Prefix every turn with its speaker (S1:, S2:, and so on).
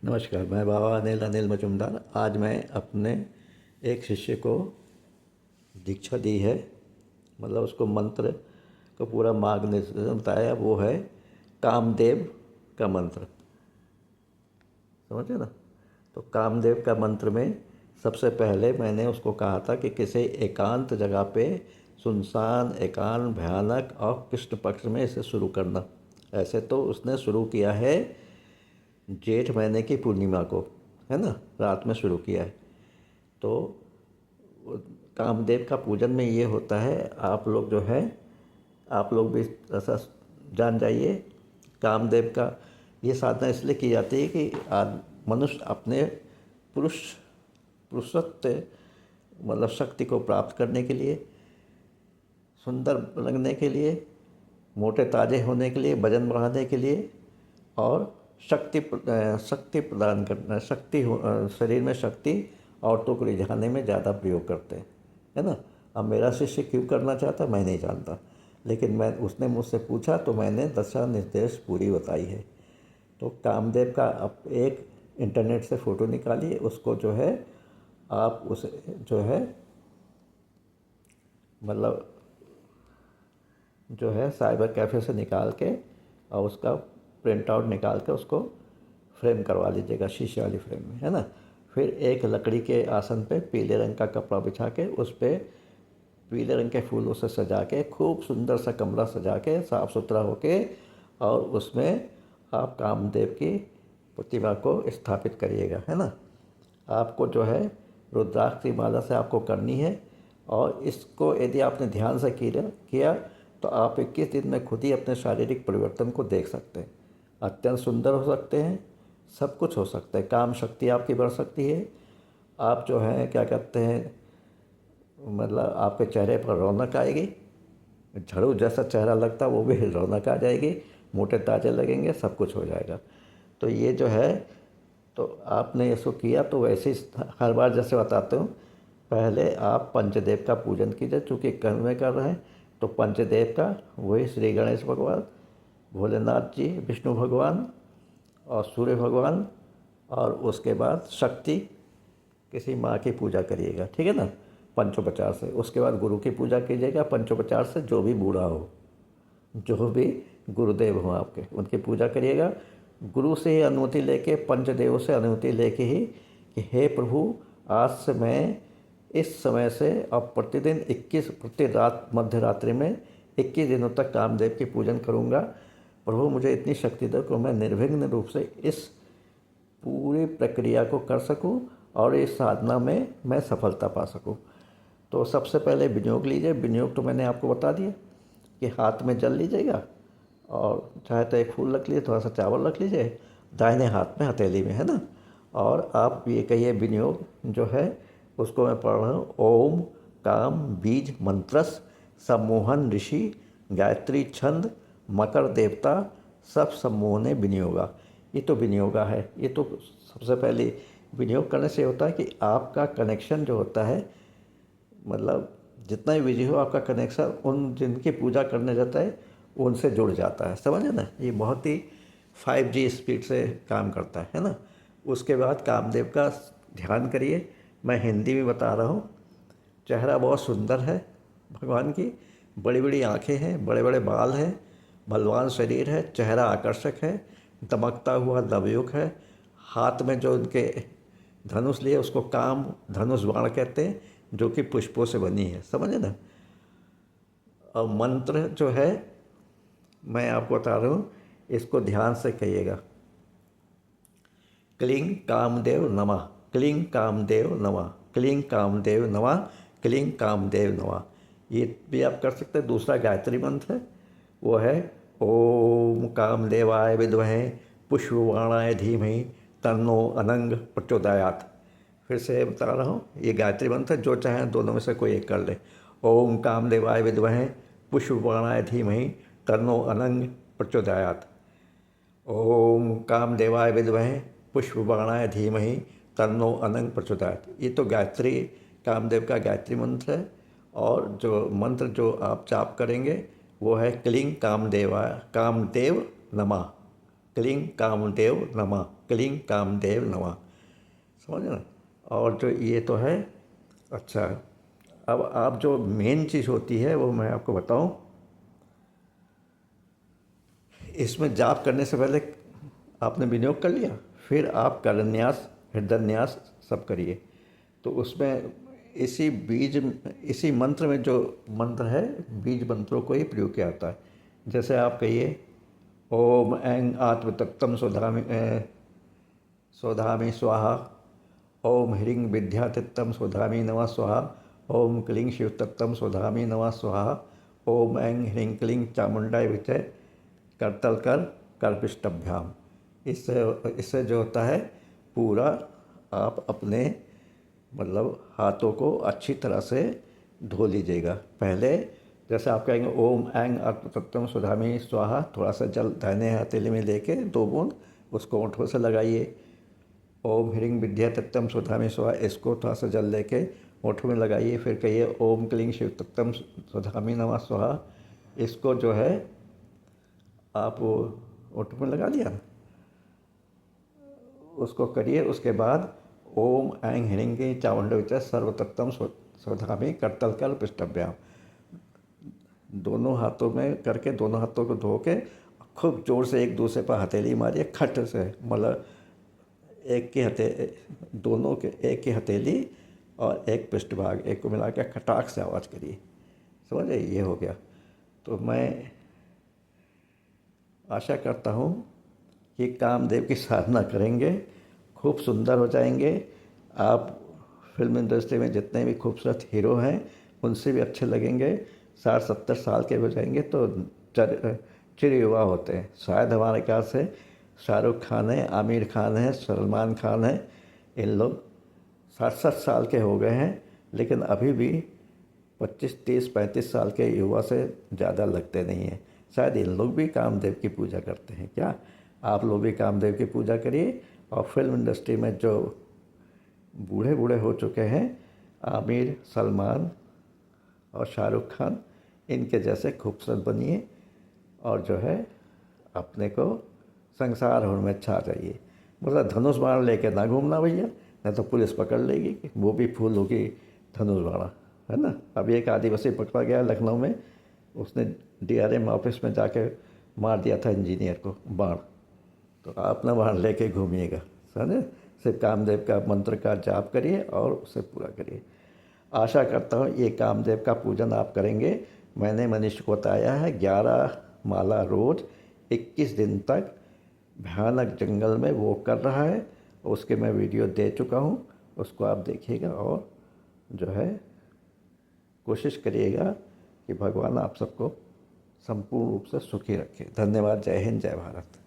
S1: नमस्कार, मैं बाबा अनिल मजुमदार। आज मैं अपने एक शिष्य को दीक्षा दी है। मतलब उसको मंत्र को पूरा मार्गदर्शन बताया। वो है कामदेव का मंत्र। समझे ना? तो कामदेव का मंत्र में सबसे पहले मैंने उसको कहा था कि किसी एकांत जगह पे, सुनसान, एकांत, भयानक और कृष्ण पक्ष में इसे शुरू करना। ऐसे तो उसने शुरू किया है जेठ महीने की पूर्णिमा को, है ना, रात में शुरू किया है। तो कामदेव का पूजन में ये होता है, आप लोग जो है, आप लोग भी ऐसा जान जाइए। कामदेव का ये साधना इसलिए की जाती है कि मनुष्य अपने पुरुष पुरुषत्व, मतलब शक्ति को प्राप्त करने के लिए, सुंदर लगने के लिए, मोटे ताजे होने के लिए, वजन बढ़ाने के लिए और शक्ति प्रदान करना, शरीर में शक्ति औरतों को रिझाने में ज़्यादा प्रयोग करते हैं, है ना। अब मेरा शिष्य क्यों करना चाहता मैं नहीं जानता, लेकिन उसने मुझसे पूछा तो मैंने दिशा निर्देश पूरी बताई है। तो कामदेव का आप एक इंटरनेट से फ़ोटो निकालिए, उसको जो है आप उसे जो है, मतलब जो है साइबर कैफ़े से निकाल के और उसका प्रिंट आउट निकाल के उसको फ्रेम करवा लीजिएगा, शीशे वाली फ्रेम में, है ना। फिर एक लकड़ी के आसन पे पीले रंग का कपड़ा बिछा के उस पर पीले रंग के फूलों से सजा के, खूब सुंदर सा कमरा सजा के, साफ़ सुथरा होके, और उसमें आप कामदेव की प्रतिमा को स्थापित करिएगा, है ना। आपको जो है रुद्राक्ष की माला से आपको करनी है। और इसको यदि आपने ध्यान से किया तो आप 21 दिन में खुद ही अपने शारीरिक परिवर्तन को देख सकते हैं। अत्यंत सुंदर हो सकते हैं, सब कुछ हो सकता है। काम शक्ति आपकी बढ़ सकती है। आप जो है क्या कहते हैं, मतलब आपके चेहरे पर रौनक आएगी, झाड़ू जैसा चेहरा लगता है वो भी रौनक आ जाएगी, मोटे ताजे लगेंगे, सब कुछ हो जाएगा। तो ये जो है, तो आपने इसको किया तो वैसे ही हर बार जैसे बताते हूँ, पहले आप पंचदेव का पूजन कीजिए। चूँकि कर्म में कर रहे हैं तो पंचदेव का, वही श्री गणेश भगवान, भोलेनाथ जी, विष्णु भगवान और सूर्य भगवान, और उसके बाद शक्ति, किसी माँ की पूजा करिएगा, ठीक है ना, पंचोपचार से। उसके बाद गुरु की पूजा कीजिएगा पंचोपचार से, जो भी बूढ़ा हो, जो भी गुरुदेव हो आपके, उनकी पूजा करिएगा। गुरु से ही अनुमति लेके, पंचदेव से अनुमति लेके ही कि हे प्रभु, आज से मैं इस समय से अब प्रतिदिन 21 प्रति रात मध्य रात्रि में 21 दिनों तक कामदेव की पूजन करूंगा। प्रभु मुझे इतनी शक्ति दो कि मैं निर्विघ्न रूप से इस पूरी प्रक्रिया को कर सकूं और इस साधना में मैं सफलता पा सकूं। तो सबसे पहले विनियोग लीजिए। विनियोग तो मैंने आपको बता दिया कि हाथ में जल लीजिएगा, और चाहे तो एक फूल रख लीजिए, थोड़ा सा चावल रख लीजिए दाहिने हाथ में, हथेली में, है ना। और आप ये कहिए विनियोग जो है उसको मैं पढ़ रहा हूँ। ओम काम बीज मंत्रस सम्मोहन ऋषि गायत्री छंद मकर देवता सब सम्मोहने विनियोगा। ये तो विनियोगा है। ये तो सबसे पहले विनियोग करने से होता है कि आपका कनेक्शन जो होता है, मतलब जितना भी बिजी हो आपका कनेक्शन उन जिनकी पूजा करने जाता है उनसे जुड़ जाता है, समझे ना। ये बहुत ही 5G स्पीड से काम करता है ना। उसके बाद कामदेव का ध्यान करिए। मैं हिंदी में बता रहा हूँ। चेहरा बहुत सुंदर है भगवान की, बड़ी बड़ी आँखें हैं, बड़े बड़े बाल हैं, बलवान शरीर है, चेहरा आकर्षक है, दमकता हुआ नवयुग है। हाथ में जो उनके धनुष लिए उसको काम धनुष बाण कहते हैं, जो कि पुष्पों से बनी है, समझे ना। और मंत्र जो है मैं आपको बता रहा हूँ, इसको ध्यान से कहिएगा। क्लीं कामदेव नमः, क्लीं कामदेव नमः, क्लीं कामदेव नमः, क्लीं कामदेव नमः। ये भी आप कर सकते हैं। दूसरा गायत्री मंत्र है, वो है ओम कामदेवाय विद्महे पुष्पबाणाय धीमहि तन्नो अनंग प्रचोदयात्। फिर से बता रहा हूँ, ये गायत्री मंत्र, जो चाहे दोनों में से कोई एक कर ले। ओम कामदेवाय विद्महे पुष्पबाणाय धीमहि तन्नो अनंग प्रचोदयात्। ओम कामदेवाय विद्महे पुष्पबाणाय धीमहि तन्नो अनंग प्रचोदयात्। ये तो गायत्री, कामदेव का गायत्री मंत्र है। और जो मंत्र जो आप जाप करेंगे वो है क्लीं कामदेव नमः। क्लीं कामदेव नमः, क्लीं कामदेव नमः, समझ ना। और जो ये तो है। अच्छा, अब आप जो मेन चीज़ होती है वो मैं आपको बताऊं। इसमें जाप करने से पहले आपने विनियोग कर लिया, फिर आप करन्यास, हृदयन्यास सब करिए। तो उसमें इसी मंत्र में जो मंत्र है, बीज मंत्रों को ही प्रयोग किया जाता है। जैसे आप कहिए ओम ऐं आत्मतत्त्वं स्वधामि स्वाहा, ओम ह्रीं विद्यातत्त्वं स्वधामि नमः स्वाहा, ओम क्लीं शिवतत्त्वं स्वधामि नमः स्वाहा, ओम ऐं ह्रीं क्लीं चामुंडाय विचय करतल कर कर्पिष्टभ्याम। इससे इससे जो होता है, पूरा आप अपने मतलब हाथों को अच्छी तरह से धो लीजिएगा। पहले जैसे आप कहेंगे ओम ऐं आत्मतत्त्वं स्वधामि स्वाहा, थोड़ा सा जल दाहिने हथेली में लेके 2 बूंद उसको होंठों से लगाइए। ओम ह्रीं विद्यातत्त्वं स्वधामि स्वाहा, इसको थोड़ा सा जल लेके होंठों में लगाइए। फिर कहिए ओम क्लीं शिवतत्त्वं स्वधामि नमः स्वाहा, इसको जो है आप होंठों में लगा लिया, उसको करिए। उसके बाद ओम ऐं ह्रीं चामुंड विचय सर्वतत्त्वं स्वधामि करतल कर पृष्ठभ्याम, दोनों हाथों में करके, दोनों हाथों को धो के खूब जोर से एक दूसरे पर हथेली मारिए, खट से, मतलब दोनों के एक की हथेली और एक पृष्ठभाग, एक को मिला के खटाक से आवाज़ करिए, समझे। ये हो गया। तो मैं आशा करता हूँ कि कामदेव की साधना करेंगे, खूब सुंदर हो जाएंगे आप। फिल्म इंडस्ट्री में जितने भी खूबसूरत हीरो हैं उनसे भी अच्छे लगेंगे। 60-70 साल के हो जाएंगे तो चिर युवा होते हैं। शायद हमारे ख्याल से शाहरुख खान है, आमिर खान है, सलमान खान है, इन लोग 60-60 साल के हो गए हैं, लेकिन अभी भी 25-30-35 साल के युवा से ज़्यादा लगते नहीं हैं। शायद इन लोग भी कामदेव की पूजा करते हैं क्या। आप लोग भी कामदेव की पूजा करिए। और फिल्म इंडस्ट्री में जो बूढ़े बूढ़े हो चुके हैं, आमिर, सलमान और शाहरुख खान, इनके जैसे खूबसूरत बनिए और जो है अपने को संसार भर में छा जाइए। मतलब धनुष बाण लेके ना घूमना भैया, नहीं तो पुलिस पकड़ लेगी। वो भी फूल होगी धनुष बाण, है ना। अभी एक आदिवासी पकड़ा गया लखनऊ में, उसने DRM ऑफिस में जाके मार दिया था इंजीनियर को बाण। तो आप अपना बाण लेके घूमिएगा, समझे। सिर्फ कामदेव का मंत्र का जाप करिए और उसे पूरा करिए। आशा करता हूँ ये कामदेव का पूजन आप करेंगे। मैंने मनीष को बताया है 11 माला रोज 21 दिन तक भयानक जंगल में वो कर रहा है। उसके मैं वीडियो दे चुका हूँ, उसको आप देखिएगा और जो है कोशिश करिएगा कि भगवान आप सबको संपूर्ण रूप से सुखी रखे। धन्यवाद। जय हिंद, जय भारत।